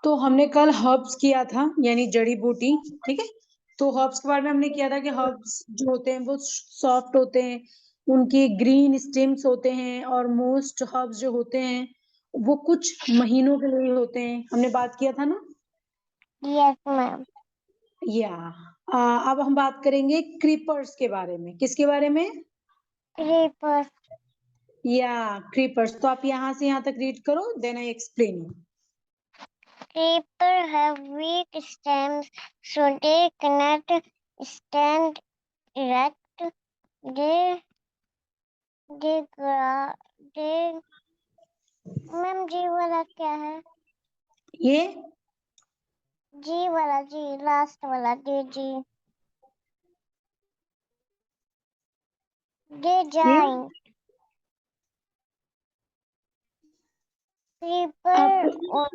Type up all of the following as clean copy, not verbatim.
तो हमने कल हर्ब्स किया था, यानी जड़ी बूटी। ठीक है, तो हर्ब्स के बारे में हमने किया था कि हर्ब्स जो होते हैं वो सॉफ्ट होते हैं, उनके ग्रीन स्टेम्स होते हैं, और मोस्ट हर्ब्स जो होते हैं वो कुछ महीनों के लिए होते हैं। हमने बात किया था ना। Yes ma'am. या अब हम बात करेंगे क्रीपर्स के बारे में। किसके बारे में? क्रीपर्स। या क्रीपर्स। तो आप यहाँ से यहाँ तक रीड करो, then I explain. Creepers have weak stems, so they cannot stand erect. They they ma'am G वाला क्या है? ये जी वाला, जी लास्ट वाला, G they giant. Creeper or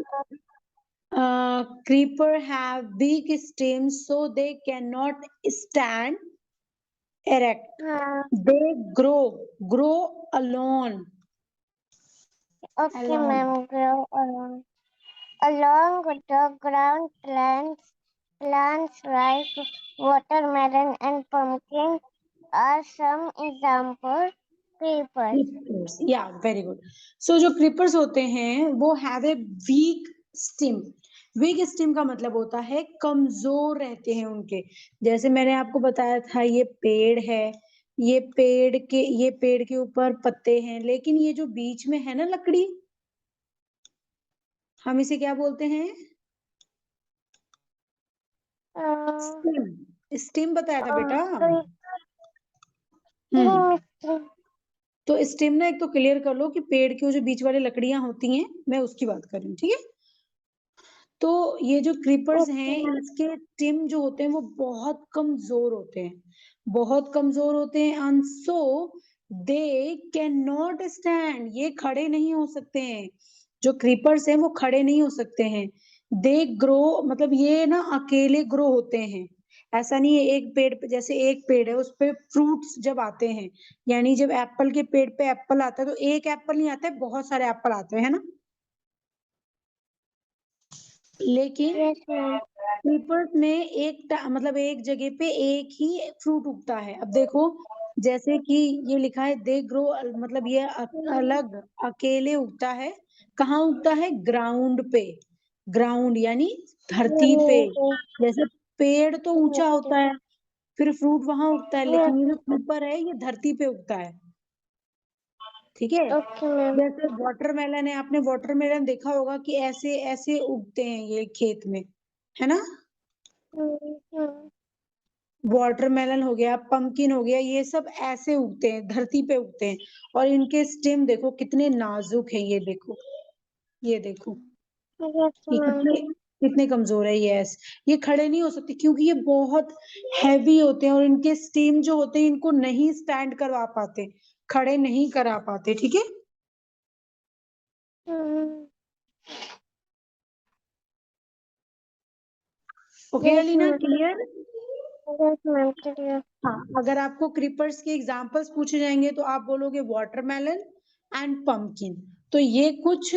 creeper have big stems so they cannot stand erect. They grow alone. okay ma'am, grow along the ground. Plants like watermelon and pumpkin are some examples. Creepers. Yeah very good. So जो creepers होते हैं वो have a weak stem. Weak stem का मतलब होता है कमजोर रहते हैं उनके। जैसे मैंने आपको बताया था, ये पेड़ है, ये पेड़ के ऊपर पत्ते हैं, लेकिन ये जो बीच में है ना लकड़ी, हम इसे क्या बोलते हैं? स्टिम। स्टिम बताया था बेटा। तो स्टेम ना, एक तो क्लियर कर लो कि पेड़ की जो बीच वाली लकड़ियां होती हैं, मैं उसकी बात कर रही हूँ। ठीक है, तो ये जो क्रीपर्स हैं, इसके स्टेम जो होते हैं वो बहुत कमजोर होते हैं, बहुत कमजोर होते हैं। And so they can not stand, ये खड़े नहीं हो सकते हैं। जो क्रीपर्स हैं वो खड़े नहीं हो सकते हैं। दे ग्रो, मतलब ये ना अकेले ग्रो होते हैं। ऐसा नहीं है एक पेड़ पे, जैसे एक पेड़ है उस पे फ्रूट्स जब आते हैं, यानी जब एप्पल के पेड़ पे एप्पल आता है तो एक एप्पल नहीं आता है, बहुत सारे एप्पल आते हैं, है ना। लेकिन क्रीपर्स में मतलब एक जगह पे एक ही फ्रूट उगता है। अब देखो, जैसे कि ये लिखा है दे ग्रो, मतलब ये अलग अकेले उगता है। कहाँ उगता है? ग्राउंड पे। ग्राउंड यानी धरती पे। जैसे पेड़ तो ऊंचा होता है, फिर फ्रूट वहां उगता है, लेकिन ये जो क्रीपर है ये धरती पे उगता है। ठीक है, जैसे वाटरमेलन है, आपने वाटरमेलन देखा होगा कि ऐसे ऐसे उगते हैं ये खेत में, है ना। वाटरमेलन हो गया, पंपकिन हो गया, ये सब ऐसे उगते हैं, धरती पे उगते हैं। और इनके स्टेम देखो कितने नाजुक है, ये देखो, ये देखो, ये कितने कितने कमजोर है। ये खड़े नहीं हो सकते क्योंकि ये बहुत हैवी होते हैं, और इनके स्टेम जो होते हैं इनको नहीं स्टैंड करवा पाते, खड़े नहीं करा पाते। ठीक है, ओके अलीना, क्लियर? हाँ, अगर आपको क्रीपर्स के एग्जांपल्स पूछे जाएंगे तो आप बोलोगे वाटरमेलन एंड पंपकिन। तो ये कुछ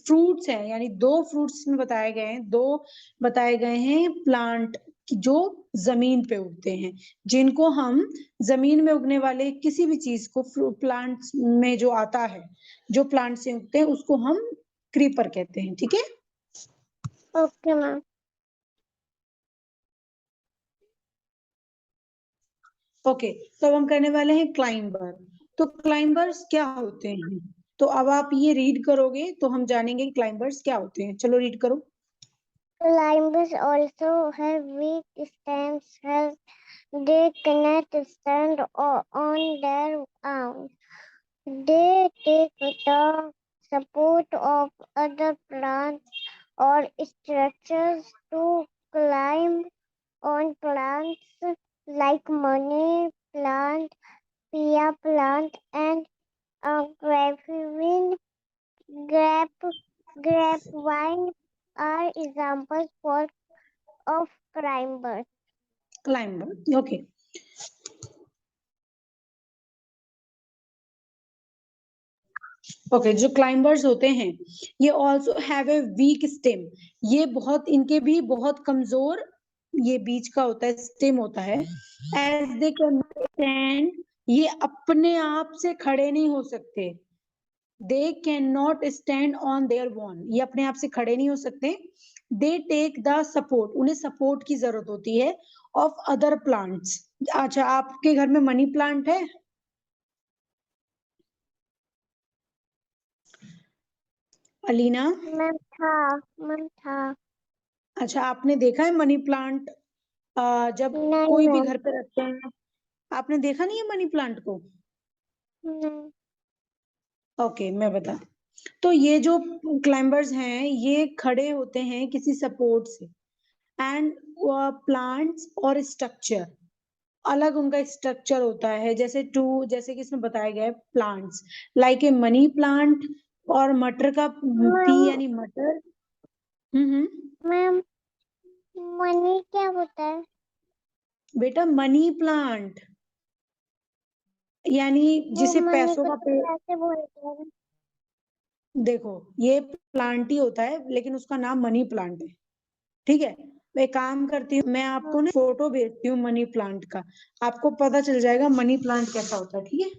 फ्रूट्स हैं, यानी दो फ्रूट्स में बताए गए हैं, दो बताए गए हैं प्लांट जो जमीन पे उगते हैं, जिनको हम जमीन में उगने वाले किसी भी चीज को, प्लांट्स में जो आता है, जो प्लांट से उगते हैं उसको हम क्रीपर कहते हैं। ठीक है, ओके मैम। ओके, तो अब हम करने वाले हैं क्लाइंबर। तो क्लाइंबर्स क्या होते हैं? तो अब आप ये रीड करोगे तो हम जानेंगे कि क्लाइंबर्स क्या होते हैं। चलो रीड करो। Climbers also have weak stems as they cannot stand on their own. They take the support of other plants or structures to climb on plants like money plant, pea plant, and grapevine. Grapevine are examples of climbers. Climber, okay. Okay, जो climbers होते हैं ये also have a week stem, ये बहुत इनके भी बहुत कमजोर ये बीच का होता है स्टेम होता है। एज दे कैन स्टैंड, ये अपने आप से खड़े नहीं हो सकते। They can not stand on their own, ये अपने आप से खड़े नहीं हो सकते। दे टेक द सपोर्ट, उन्हें सपोर्ट की जरूरत होती है ऑफ अदर प्लांट्स। अच्छा, आपके घर में मनी प्लांट है? अलीना, मैम था। अच्छा आपने देखा है मनी प्लांट जब नहीं कोई भी मैम, घर पे रखते हैं? आपने देखा नहीं है मनी प्लांट को? नहीं। ओके, मैं बता, तो ये जो क्लाइंबर्स हैं ये खड़े होते हैं किसी सपोर्ट से। एंड प्लांट्स और स्ट्रक्चर अलग, उनका स्ट्रक्चर होता है। जैसे जैसे कि इसमें बताया गया है plants like a money plant और मटर का पी मैम यानी मटर। हम्म। मैम मनी क्या होता है? बेटा मनी प्लांट यानी वो जिसे मनी पैसों को का तो पेड़। कैसे बोलते हैं? देखो, ये प्लांट ही होता है लेकिन उसका नाम मनी प्लांट है, ठीक है। मैं एक काम करती हूँ, मैं आपको ना फोटो भेजती हूँ मनी प्लांट का, आपको पता चल जाएगा मनी प्लांट कैसा होता है, ठीक है।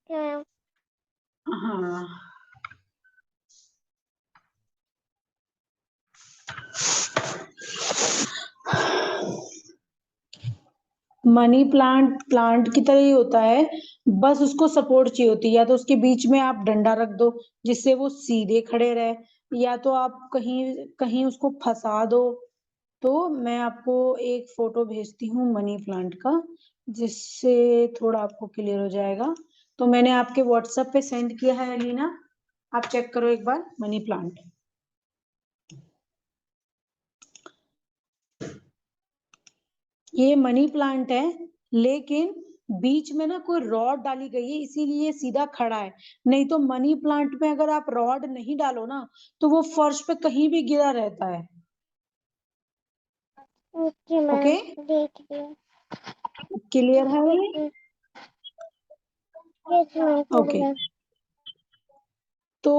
क्या? हाँ, मनी प्लांट प्लांट की तरह ही होता है, बस उसको सपोर्ट चाहिए होती है। या तो उसके बीच में आप डंडा रख दो जिससे वो सीधे खड़े रहे, या तो आप कहीं कहीं उसको फंसा दो। तो मैं आपको एक फोटो भेजती हूँ मनी प्लांट का, जिससे थोड़ा आपको क्लियर हो जाएगा। तो मैंने आपके व्हाट्सएप पे सेंड किया है अलीना, आप चेक करो एक बार मनी प्लांट। ये मनी प्लांट है, लेकिन बीच में ना कोई रॉड डाली गई है इसीलिए सीधा खड़ा है। नहीं तो मनी प्लांट में अगर आप रॉड नहीं डालो ना तो वो फर्श पे कहीं भी गिरा रहता है। ओके ओके, मैम, देख लिया। क्लियर है ये? Yes ma'am, okay, clear. तो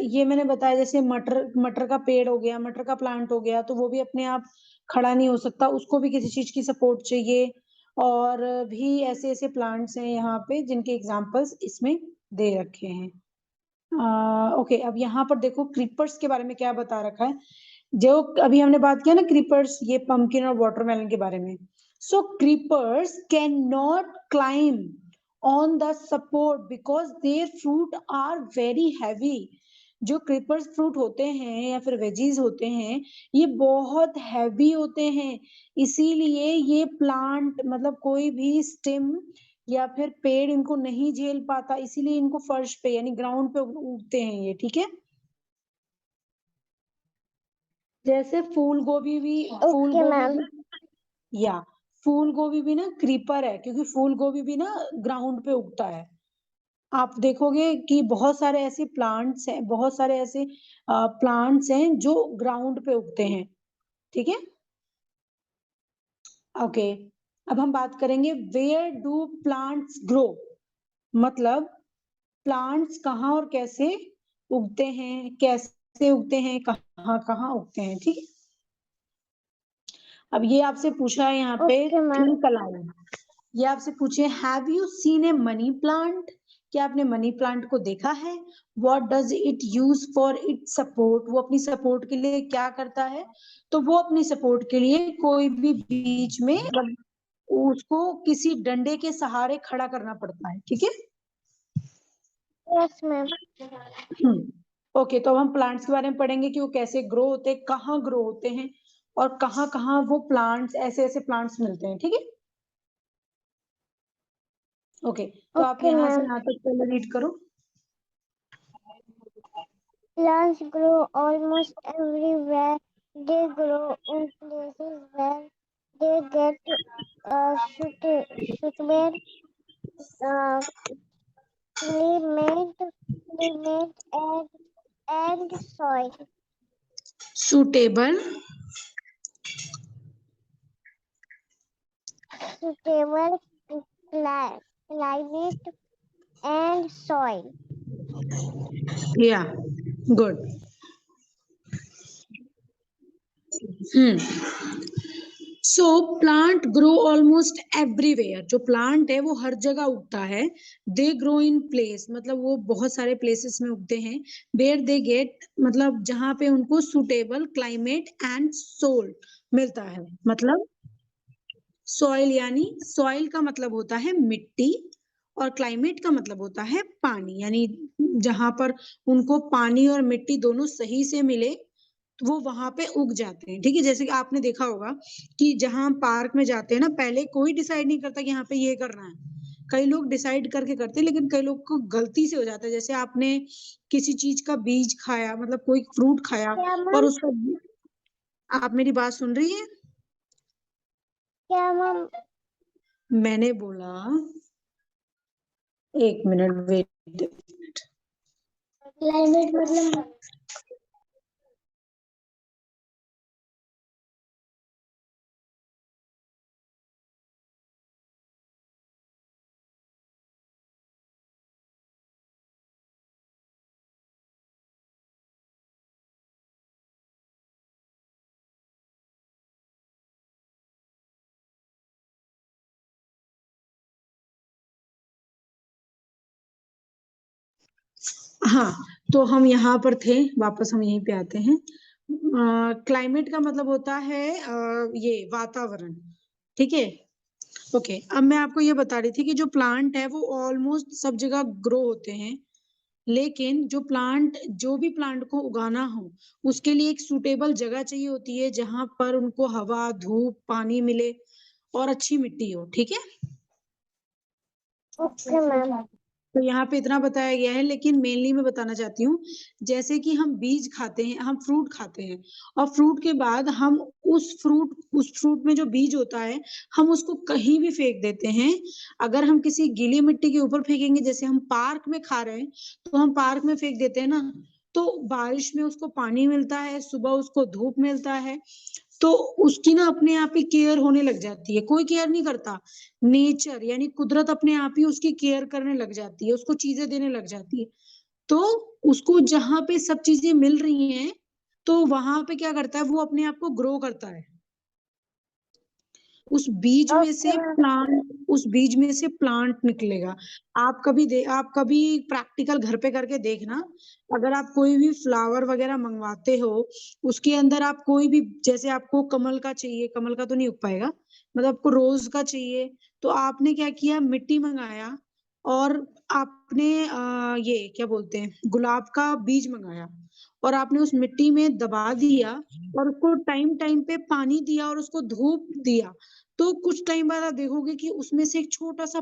ये मैंने बताया जैसे मटर मटर का पेड़ हो गया, मटर का प्लांट हो गया, तो वो भी अपने आप खड़ा नहीं हो सकता, उसको भी किसी चीज की सपोर्ट चाहिए। और भी ऐसे ऐसे प्लांट्स हैं यहाँ पे जिनके एग्जांपल्स इसमें दे रखे हैं। ओके, अब यहाँ पर देखो क्रीपर्स के बारे में क्या बता रखा है। जो अभी हमने बात किया ना क्रीपर्स, ये पंपकिन और वाटरमेलन के बारे में। So creepers can not climb on the support because their fruit are very heavy. जो क्रीपर्स फ्रूट होते हैं या फिर वेजीज होते हैं, ये बहुत हैवी होते हैं, इसीलिए ये प्लांट मतलब कोई भी स्टेम या फिर पेड़ इनको नहीं झेल पाता, इसीलिए इनको फर्श पे यानी ग्राउंड पे उगते हैं ये, ठीक है। जैसे ओके मैम। या फूल गोभी भी ना क्रीपर है, क्योंकि फूल गोभी भी ना ग्राउंड पे उगता है। आप देखोगे कि बहुत सारे ऐसे प्लांट्स हैं, बहुत सारे ऐसे प्लांट्स हैं जो ग्राउंड पे उगते हैं, ठीक है। ओके, अब हम बात करेंगे वेयर डू प्लांट्स ग्रो, मतलब प्लांट्स कहाँ और कैसे उगते हैं, कैसे उगते हैं, कहाँ कहाँ उगते हैं, ठीक है। अब ये आपसे पूछा है यहाँ पे ओके मैम। थिंक अलाउड, ये आपसे पूछे have you seen a money plant, क्या आपने मनी प्लांट को देखा है? What does it use for it support, वो अपनी सपोर्ट के लिए क्या करता है? तो वो अपनी सपोर्ट के लिए कोई भी बीच में उसको किसी डंडे के सहारे खड़ा करना पड़ता है, ठीक है। Yes ma'am. ओके, तो अब हम प्लांट्स के बारे में पढ़ेंगे कि वो कैसे ग्रो होते हैं, कहाँ ग्रो होते हैं, और कहाँ कहाँ वो प्लांट्स ऐसे ऐसे प्लांट्स मिलते हैं, ठीक है। ओके, तो आप ओके यहाँ से मैम। यहाँ तक पहले रीड करो। Plants grow almost everywhere. They grow in places where they get suitable uh, climate and soil. Suitable Suitable climate and soil. या गुड। सो प्लांट ग्रो ऑलमोस्ट एवरीवेयर, जो प्लांट है वो हर जगह उगता है। दे ग्रो इन प्लेस, मतलब वो बहुत सारे प्लेसेस में उगते हैं। वेयर दे गेट, मतलब जहां पे उनको सुटेबल क्लाइमेट एंड सोल मिलता है। मतलब सॉइल, यानी सॉइल का मतलब होता है मिट्टी, और क्लाइमेट का मतलब होता है पानी, यानी जहां पर उनको पानी और मिट्टी दोनों सही से मिले तो वो वहां पे उग जाते हैं। ठीक है, जैसे कि आपने देखा होगा कि जहां हम पार्क में जाते हैं ना, पहले कोई डिसाइड नहीं करता कि यहाँ पे ये करना है। कई लोग डिसाइड करके करते हैं, लेकिन कई लोग को गलती से हो जाता है। जैसे आपने किसी चीज का बीज खाया, मतलब कोई फ्रूट खाया क्या और मैम? उसका, आप मेरी बात सुन रही है? क्या मैम? मैंने बोला, एक मिनट वेट। क्लाइमेट मतलब? हाँ, तो हम यहाँ पर थे, वापस हम यहीं पे आते हैं। क्लाइमेट का मतलब होता है ये वातावरण। ठीक है, ओके। अब मैं आपको ये बता रही थी कि जो प्लांट है वो ऑलमोस्ट सब जगह ग्रो होते हैं, लेकिन जो भी प्लांट को उगाना हो उसके लिए एक सूटेबल जगह चाहिए होती है, जहां पर उनको हवा, धूप, पानी मिले और अच्छी मिट्टी हो। ठीक है, ओके मैम। तो यहाँ पे इतना बताया गया है, लेकिन मेनली मैं बताना चाहती हूँ, जैसे कि हम बीज खाते हैं, हम फ्रूट खाते हैं, और फ्रूट के बाद हम उस फ्रूट में जो बीज होता है, हम उसको कहीं भी फेंक देते हैं। अगर हम किसी गीली मिट्टी के ऊपर फेंकेंगे, जैसे हम पार्क में खा रहे हैं, तो हम पार्क में फेंक देते हैं ना, तो बारिश में उसको पानी मिलता है, सुबह उसको धूप मिलता है, तो उसकी ना अपने आप ही केयर होने लग जाती है। कोई केयर नहीं करता, नेचर यानी कुदरत अपने आप ही उसकी केयर करने लग जाती है, उसको चीजें देने लग जाती है। तो उसको जहां पे सब चीजें मिल रही हैं, तो वहां पे क्या करता है, वो अपने आप को ग्रो करता है। Okay ma'am. उस बीज में से प्लांट निकलेगा। आप कभी प्रैक्टिकल घर पे करके देखना। अगर आप कोई भी फ्लावर वगैरह मंगवाते हो, उसके अंदर आप कोई भी, जैसे आपको कमल का चाहिए, कमल का तो नहीं उग पाएगा, मतलब आपको रोज का चाहिए, तो आपने क्या किया, मिट्टी मंगाया, और आपने ये क्या बोलते हैं, गुलाब का बीज मंगाया, और आपने उस मिट्टी में दबा दिया, और उसको टाइम टाइम पे पानी दिया और उसको धूप दिया, तो कुछ टाइम बाद आप देखोगे कि उसमें से एक छोटा सा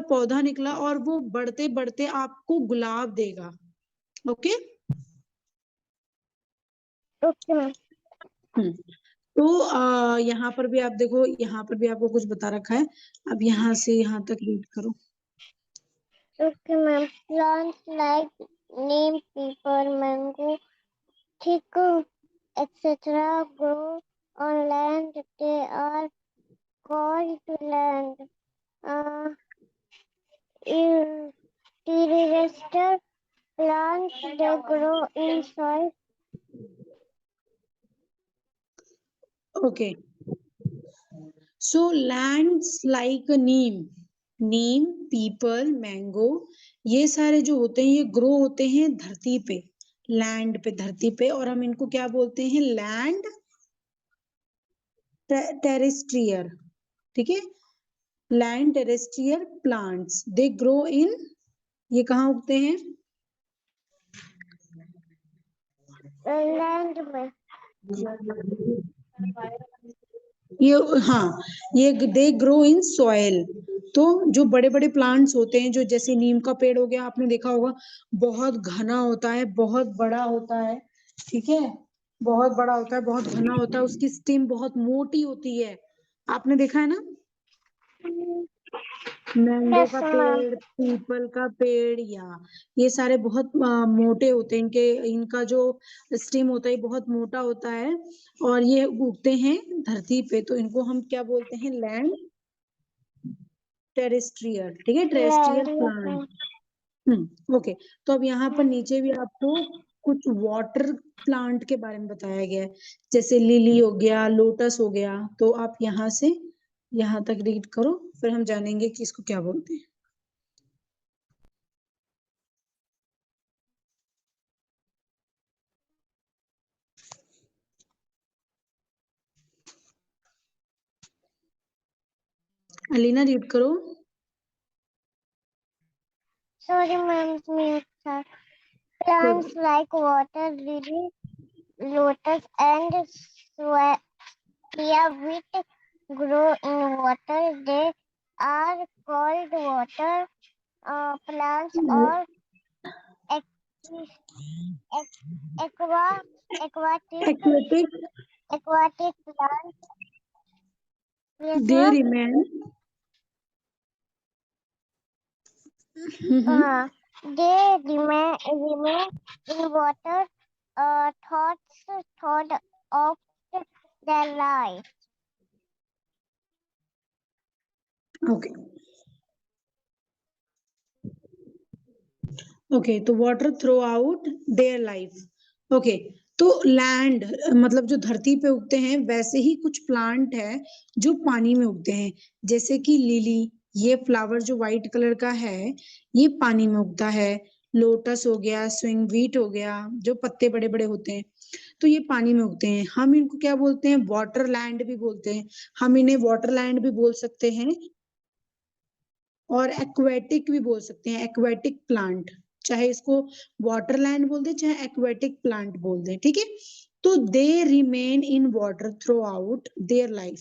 पौधा निकला, और वो बढ़ते बढ़ते आपको गुलाब देगा। ओके। Okay ma'am. हम्म। तो यहाँ पर भी आप देखो, यहाँ पर भी आपको कुछ बता रखा है। अब यहाँ से यहाँ तक रीड करो। Okay ma'am. Plants like neem, peepal, mango, teak, etc. grow on land. They are called to land. Uh, terrestrial plants, they grow in soil. Okay, so lands like neem, peepal, mango, ये सारे जो होते हैं ये ग्रो होते हैं धरती पे, लैंड पे, धरती पे, और हम इनको क्या बोलते हैं, लैंड टेरेस्ट्रियर। ठीक है, land terrestrial plants, they grow in, ये कहाँ उगते हैं, Land में। ये, हाँ, ये दे ग्रो इन सॉइल। तो जो बड़े बड़े प्लांट्स होते हैं, जो जैसे नीम का पेड़ हो गया, आपने देखा होगा, बहुत घना होता है, बहुत बड़ा होता है। ठीक है, बहुत बड़ा होता है, बहुत घना होता है, उसकी स्टेम बहुत मोटी होती है। आपने देखा है ना, मैंगो Yes का मैम। पेड़, पीपल का पेड़, या ये सारे बहुत मोटे होते हैं, इनका जो स्टेम होता है बहुत मोटा होता है, और ये उगते हैं धरती पे, तो इनको हम क्या बोलते हैं, लैंड टेरेस्ट्रियल। ठीक है, terrestrial Land, yes plant. Ma'am. Okay, तो अब यहाँ पर नीचे भी आपको कुछ वाटर प्लांट के बारे में बताया गया है, जैसे लिली हो गया, लोटस हो गया। तो आप यहाँ से यहाँ तक रीड करो, फिर हम जानेंगे कि इसको क्या बोलते हैं। अलीना रीड करो। Sorry, ma'am, mute, sir. Plants like water lily, lotus, and swayia wheat grow in water. They are called water plants or aquatic plants. Yes, they ma'am. Remain They remain in water thought of their life. Okay okay, तो water throughout their life. Okay, तो land मतलब जो धरती पे उगते हैं, वैसे ही कुछ प्लांट है जो पानी में उगते हैं, जैसे कि लिली, ये फ्लावर जो व्हाइट कलर का है, ये पानी में उगता है। लोटस हो गया, स्विंग वीट हो गया, जो पत्ते बड़े बड़े होते हैं, तो ये पानी में उगते हैं। हम इनको क्या बोलते हैं? वाटर लैंड भी बोलते हैं। हम इन्हें वाटर लैंड भी बोल सकते हैं और एक्वेटिक भी बोल सकते हैं, एक्वेटिक प्लांट। चाहे इसको वाटर लैंड बोल दे, चाहे एक्वेटिक प्लांट बोल दे, ठीक है। तो they remain in water through out their life.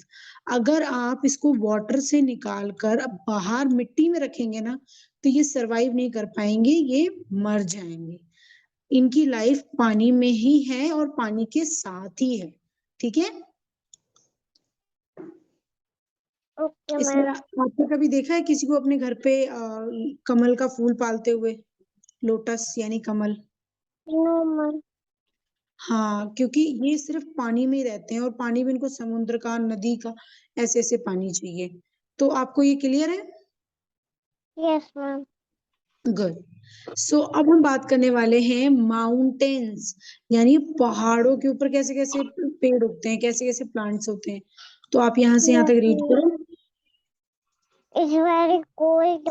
अगर आप इसको वाटर से निकाल कर अब बाहर मिट्टी में रखेंगे ना, तो ये सरवाइव नहीं कर पाएंगे, ये मर जाएंगे। इनकी लाइफ पानी में ही है और पानी के साथ ही है, ठीक है। Okay, इसलिए ma'am. आपने कभी देखा है किसी को अपने घर पे कमल का फूल पालते हुए? लोटस यानी कमल। No, ma'am. हाँ, क्योंकि ये सिर्फ पानी में ही रहते हैं और पानी में इनको समुद्र का, नदी का, ऐसे ऐसे पानी चाहिए। तो आपको ये क्लियर है? Yes, ma'am. गुड। सो अब हम बात करने वाले हैं माउंटेन्स, यानी पहाड़ों के ऊपर कैसे कैसे पेड़ उगते हैं, कैसे कैसे प्लांट्स होते हैं। तो आप यहाँ से यहाँ Yes, तक रीड ma'am. करो। It's very cold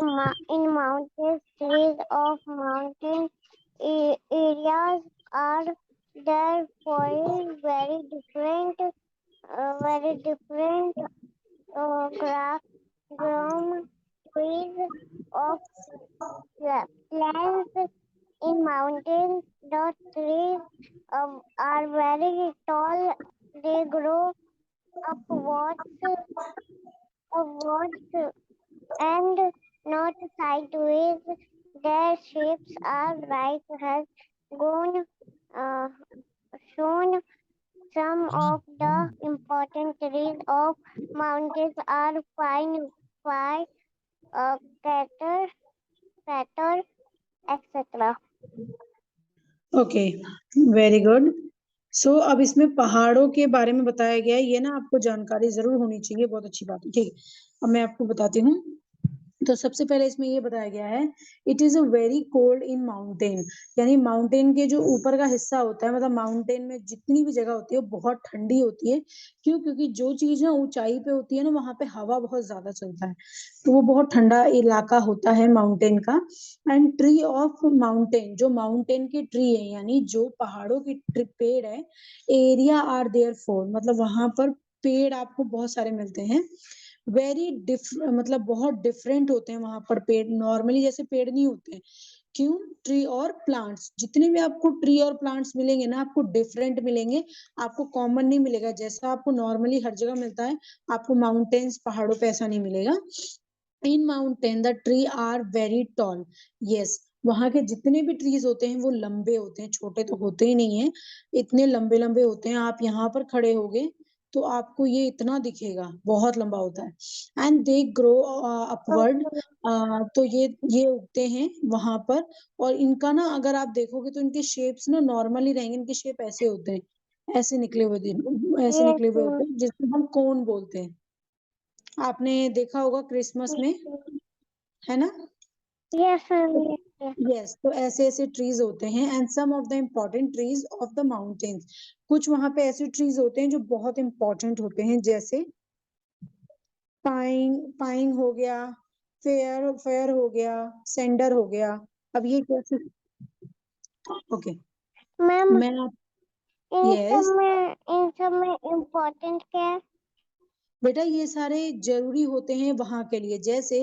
in mountains. Trees of mountain areas are therefore very different grass grown trees of plants in mountains. The trees are very tall. They grow upwards, upwards and not sideways. Their shapes are like has gone shown. Some of the important trees of mountains are pine, cedar, etc. Okay, very good. So अब इसमें पहाड़ों के बारे में बताया गया है, ये ना आपको जानकारी जरूर होनी चाहिए, बहुत अच्छी बात है, ठीक है। अब मैं आपको बताती हूँ। तो सबसे पहले इसमें ये बताया गया है, it is a very cold in mountain, यानी माउंटेन के जो ऊपर का हिस्सा होता है, मतलब माउंटेन में जितनी भी जगह होती है वो बहुत ठंडी होती है। क्यों? क्योंकि जो चीज ना ऊंचाई पे होती है ना, वहां पे हवा बहुत ज्यादा चलता है, तो वो बहुत ठंडा इलाका होता है माउंटेन का। एंड ट्री ऑफ माउंटेन, जो माउंटेन के ट्री है, यानी जो पहाड़ों की पेड़ है, एरिया आर देयर फॉर, मतलब वहां पर पेड़ आपको बहुत सारे मिलते हैं। वेरी मतलब बहुत डिफरेंट होते हैं वहां पर पेड़, नॉर्मली जैसे पेड़ नहीं होते हैं। क्यों? ट्री और प्लांट्स, जितने भी आपको ट्री और प्लांट्स मिलेंगे ना, आपको डिफरेंट मिलेंगे, आपको कॉमन नहीं मिलेगा। जैसा आपको नॉर्मली हर जगह मिलता है, आपको माउंटेन्स, पहाड़ों पे ऐसा नहीं मिलेगा। In mountain the tree are very tall. Yes, वहां के जितने भी ट्रीज होते हैं वो लंबे होते हैं, छोटे तो होते ही नहीं है, इतने लंबे लंबे होते हैं। आप यहाँ पर खड़े होगे तो आपको ये इतना दिखेगा, बहुत लंबा होता है। एंड दे ग्रो अपवर्ड, तो ये उगते हैं वहां पर। और इनका ना अगर आप देखोगे तो इनके शेप्स ना नॉर्मली रहेंगे, इनके शेप ऐसे होते हैं, ऐसे निकले हुए ऐसे Yes, निकले हुए होते ma'am. हैं, जिसको हम कोन बोलते हैं। आपने देखा होगा क्रिसमस में, है ना? Yes, ma'am. यस, तो ऐसे ऐसे ट्रीज होते हैं। And some of the important trees of the mountains, कुछ वहां पे ऐसे ट्रीज होते हैं जो बहुत इंपॉर्टेंट होते हैं, जैसे पाइन, पाइन हो गया, फेयर फेयर हो गया, सेंडर हो गया। अब ये कैसे, ओके मैम मैं, इन यस सब में इम्पोर्टेंट क्या है? बेटा, ये सारे जरूरी होते हैं वहां के लिए। जैसे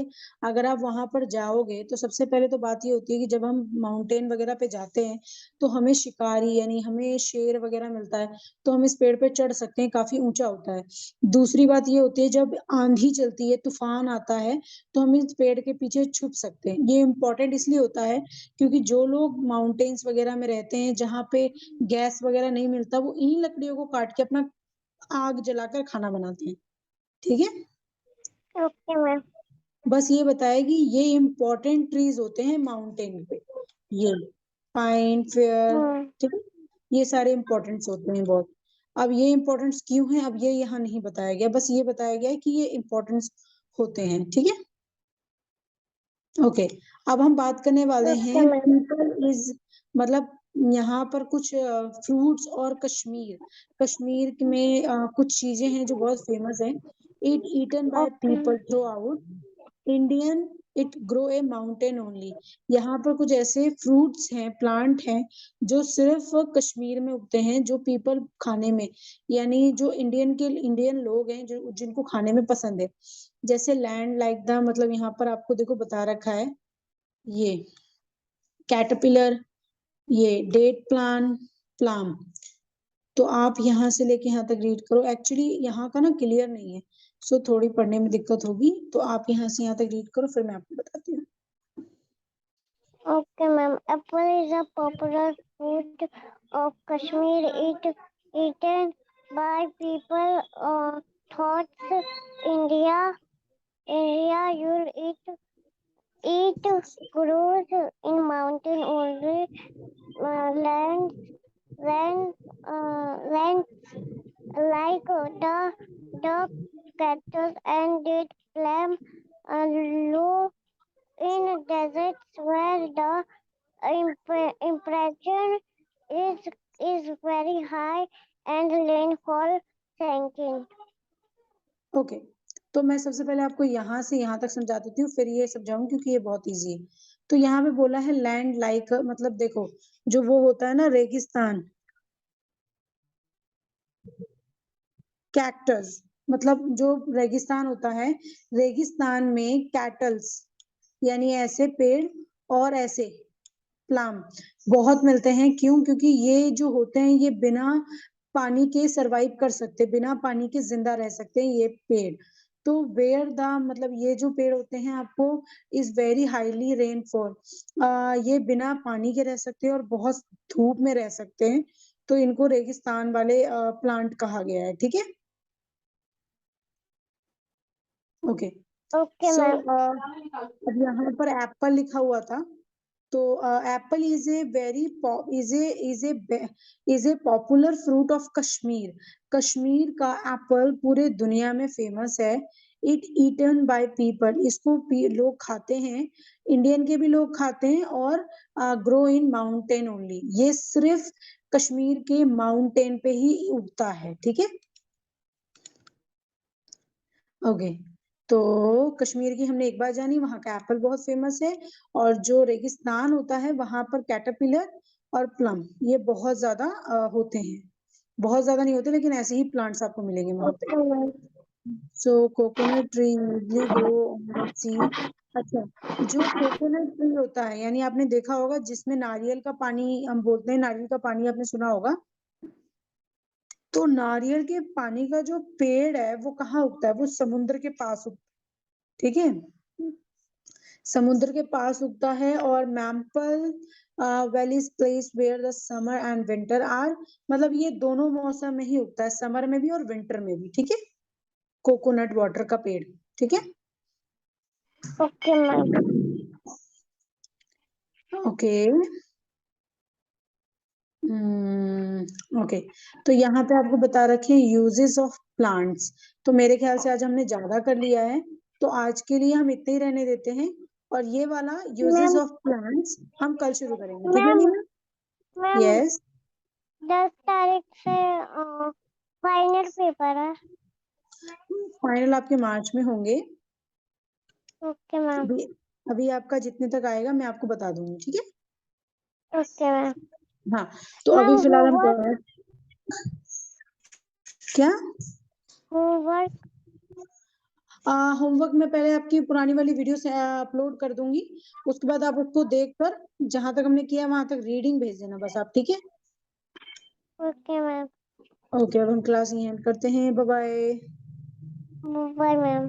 अगर आप वहां पर जाओगे तो सबसे पहले तो बात ये होती है कि जब हम माउंटेन वगैरह पे जाते हैं तो हमें शिकारी यानी हमें शेर वगैरह मिलता है, तो हम इस पेड़ पे चढ़ सकते हैं, काफी ऊंचा होता है। दूसरी बात ये होती है जब आंधी चलती है, तूफान आता है, तो हम इस पेड़ के पीछे छुप सकते हैं। ये इम्पोर्टेंट इसलिए होता है क्योंकि जो लोग माउंटेन्स वगैरह में रहते हैं जहाँ पे गैस वगैरह नहीं मिलता, वो इन्हीं लकड़ियों को काट के अपना आग जलाकर खाना बनाते हैं। ठीक है, ओके मैम। बस ये बताया कि ये इम्पोर्टेंट ट्रीज होते हैं माउंटेन पे, ये पाइन फेयर, ठीक है, ये सारे इम्पोर्टेंट्स होते हैं बहुत। अब ये इम्पोर्टेंट्स क्यों हैं, अब ये यहाँ नहीं बताया गया, बस ये बताया गया है कि ये इम्पोर्टेंट्स होते हैं। ठीक है, ओके। अब हम बात करने वाले ओके हैं मैम। पीपल इज, मतलब यहाँ पर कुछ फ्रूट्स और कश्मीर, कश्मीर में कुछ चीजें हैं जो बहुत फेमस हैं। It eaten by okay people throughout Indian, it grow a mountain only. यहाँ पर कुछ ऐसे फ्रूट्स हैं, प्लांट हैं जो सिर्फ कश्मीर में उगते हैं, जो पीपल खाने में, यानी जो इंडियन लोग हैं जो जिनको खाने में पसंद है। जैसे लैंड लाइक द, मतलब यहाँ पर आपको देखो बता रखा है, ये कैटरपिलर, ये डेट प्लान, प्लाम। तो आप यहाँ से लेके यहाँ तक रीड करो। एक्चुअली यहाँ का ना क्लियर नहीं है, सो थोड़ी पढ़ने में दिक्कत होगी, तो आप यहाँ से यहाँ तक रीड करो, फिर मैं आपको बताती हूँ। Okay, ma'am. Apple is a popular fruit of Kashmir. Eaten by people. Thoughts India, you'll eat grows in mountain only lands lands like the cactus and date palm, low in deserts where the temperature is very high and rainfall sinking. Okay, तो मैं सबसे पहले आपको यहाँ से यहाँ तक समझा देती हूँ, फिर ये समझाऊँ क्योंकि ये बहुत इजी है। तो यहाँ पे बोला है लैंड लाइक, मतलब देखो जो वो होता है ना रेगिस्तान, कैक्टस, मतलब जो रेगिस्तान होता है, रेगिस्तान में कैटल्स यानी ऐसे पेड़ और ऐसे प्लाम बहुत मिलते हैं। क्यों? क्योंकि ये जो होते हैं ये बिना पानी के सरवाइव कर सकते, बिना पानी के जिंदा रह सकते हैं ये पेड़। तो वेयर द, मतलब ये जो पेड़ होते हैं आपको, इज वेरी हाईली रेनफॉल, ये बिना पानी के रह सकते हैं और बहुत धूप में रह सकते हैं, तो इनको रेगिस्तान वाले प्लांट कहा गया है। ठीक है, ओके। Okay, सो ma'am. अब यहाँ पर एप्पल लिखा हुआ था, तो Apple is a very is a popular fruit of Kashmir. Kashmir का एप्पल पूरे दुनिया में फेमस है। इट ईटन बाय पीपल, इसको लोग खाते हैं, इंडियन के भी लोग खाते हैं, और ग्रो इन माउंटेन ओनली, ये सिर्फ कश्मीर के माउंटेन पे ही उगता है। ठीक है, ओके। तो कश्मीर की हमने एक बार जानी, वहां का एप्पल बहुत फेमस है, और जो रेगिस्तान होता है वहां पर कैटरपिलर और प्लम ये बहुत ज्यादा होते हैं। बहुत ज्यादा नहीं होते, लेकिन ऐसे ही प्लांट्स आपको मिलेंगे वहां पे। Okay, ma'am. So coconut tree usually grow on sea, अच्छा, जो कोकोनट ट्री होता है, यानी आपने देखा होगा जिसमें नारियल का पानी हम बोलते हैं, नारियल का पानी आपने सुना होगा, तो नारियल के पानी का जो पेड़ है वो कहाँ उगता है, वो समुद्र के पास उगता है। ठीक है, समुद्र के पास उगता है। और maple valley is place where the summer and winter are, मतलब ये दोनों मौसम में ही उगता है, समर में भी और विंटर में भी। ठीक है, कोकोनट वाटर का पेड़। ठीक है, Okay, ma'am. Okay, okay. तो यहाँ पे आपको बता रखे हैं यूजेस ऑफ प्लांट्स। तो मेरे ख्याल से आज हमने ज्यादा कर लिया है, तो आज के लिए हम इतने ही रहने देते हैं, और ये वाला यूजेस ऑफ प्लांट्स हम कल शुरू करेंगे, ठीक है नीना? मैम यस 10 तारीख से फाइनल पेपर है। फाइनल आपके मार्च में होंगे। Okay ma'am. अभी आपका जितने तक आएगा मैं आपको बता दूंगी, ठीक है? Okay ma'am. हाँ तो अभी फिलहाल हम क्या होमवर्क होमवर्क में पहले आपकी पुरानी वाली वीडियो से अपलोड कर दूंगी, उसके बाद आप उसको देखकर जहां तक हमने किया वहां तक रीडिंग भेज देना बस आप, ठीक है? Okay ma'am. ओके अब हम क्लास एंड करते हैं, बाय बाय। Bye ma'am.